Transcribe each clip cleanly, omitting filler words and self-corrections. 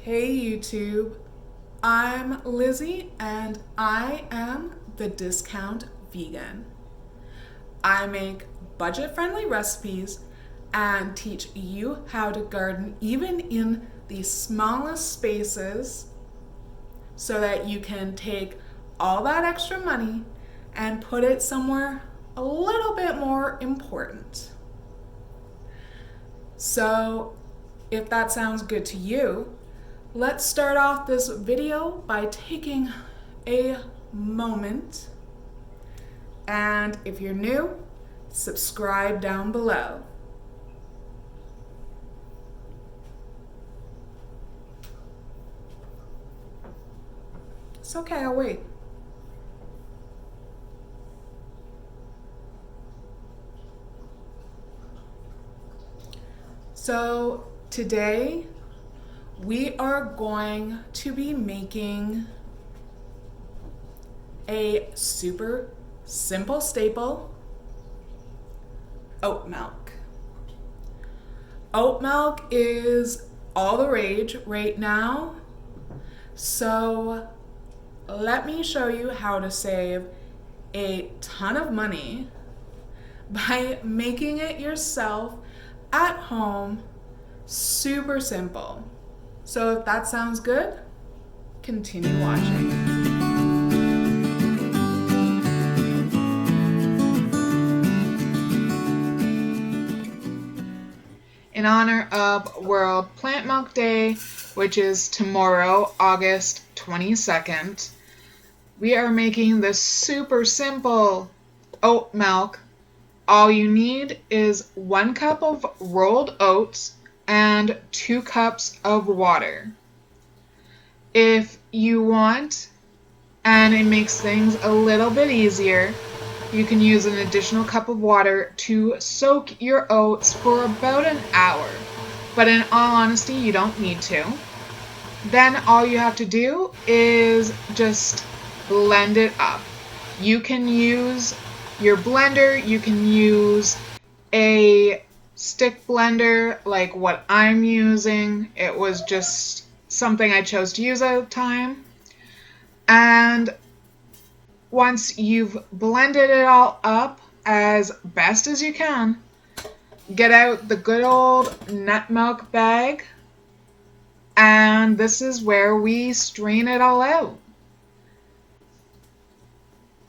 Hey YouTube, I'm Lizzie and I am the Discount Vegan. I make budget-friendly recipes and teach you how to garden even in the smallest spaces so that you can take all that extra money and put it somewhere a little bit more important. So if that sounds good to you, let's start off this video by taking a moment, and if you're new, subscribe down below. It's okay, I'll wait. So today we are going to be making a super simple staple, oat milk. Oat milk is all the rage right now, so let me show you how to save a ton of money by making it yourself at home, super simple. So if that sounds good, continue watching. In honor of World Plant Milk Day, which is tomorrow, August 22nd, we are making this super simple oat milk. All you need is 1 cup of rolled oats and 2 cups of water. If you want, and it makes things a little bit easier, you can use an additional cup of water to soak your oats for about an hour. But in all honesty, you don't need to. Then all you have to do is just blend it up. You can use your blender, you can use a stick blender like what I'm using. It was just something I chose to use at the time. And once you've blended it all up as best as you can, get out the good old nut milk bag, and this is where we strain it all out.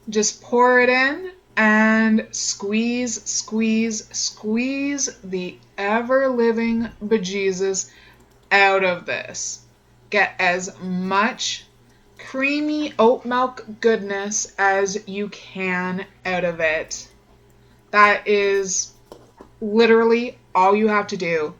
Just pour it in and squeeze, squeeze, squeeze the ever-living bejesus out of this. Get as much creamy oat milk goodness as you can out of it. That is literally all you have to do.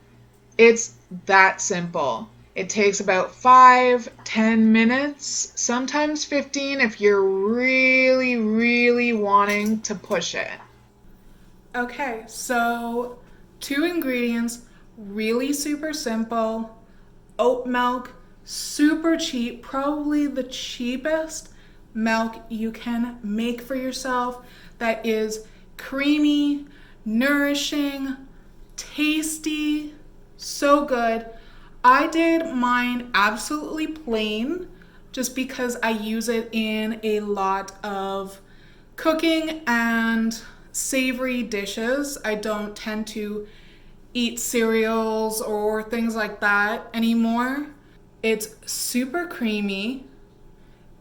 It's that simple. It takes about 5-10 minutes, sometimes 15 if you're really wanting to push it. Okay, so 2 ingredients, really super simple. Oat milk, super cheap, probably the cheapest milk you can make for yourself that is creamy, nourishing, tasty, so good. I did mine absolutely plain just because I use it in a lot of cooking and savory dishes. I don't tend to eat cereals or things like that anymore. It's super creamy.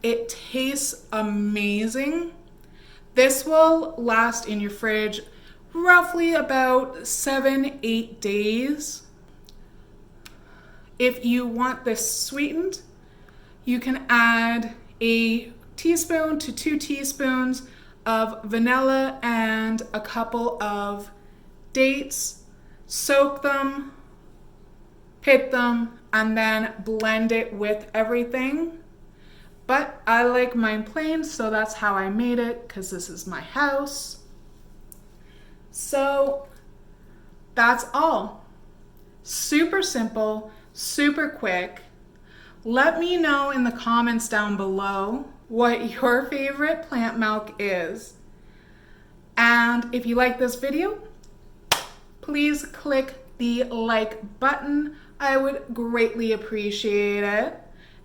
It tastes amazing. This will last in your fridge roughly about 7-8 days. If you want this sweetened, you can add a teaspoon to 2 teaspoons of vanilla and a couple of dates. Soak them, hit them, and then blend it with everything. But I like mine plain, so that's how I made it, because this is my house. So that's all. Super simple, super quick. Let me know in the comments down below what your favorite plant milk is. And if you like this video, please click the like button I would greatly appreciate it.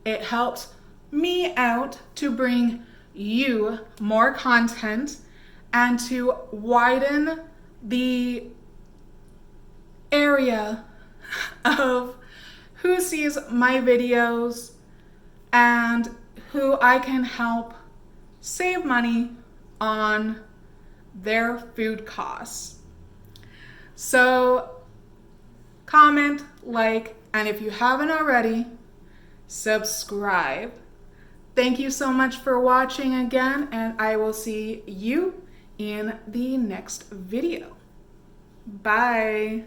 It helps me out to bring you more content and to widen the area of who sees my videos and who I can help save money on their food costs. So comment, like, and if you haven't already, subscribe. Thank you so much for watching again, and I will see you in the next video. Bye.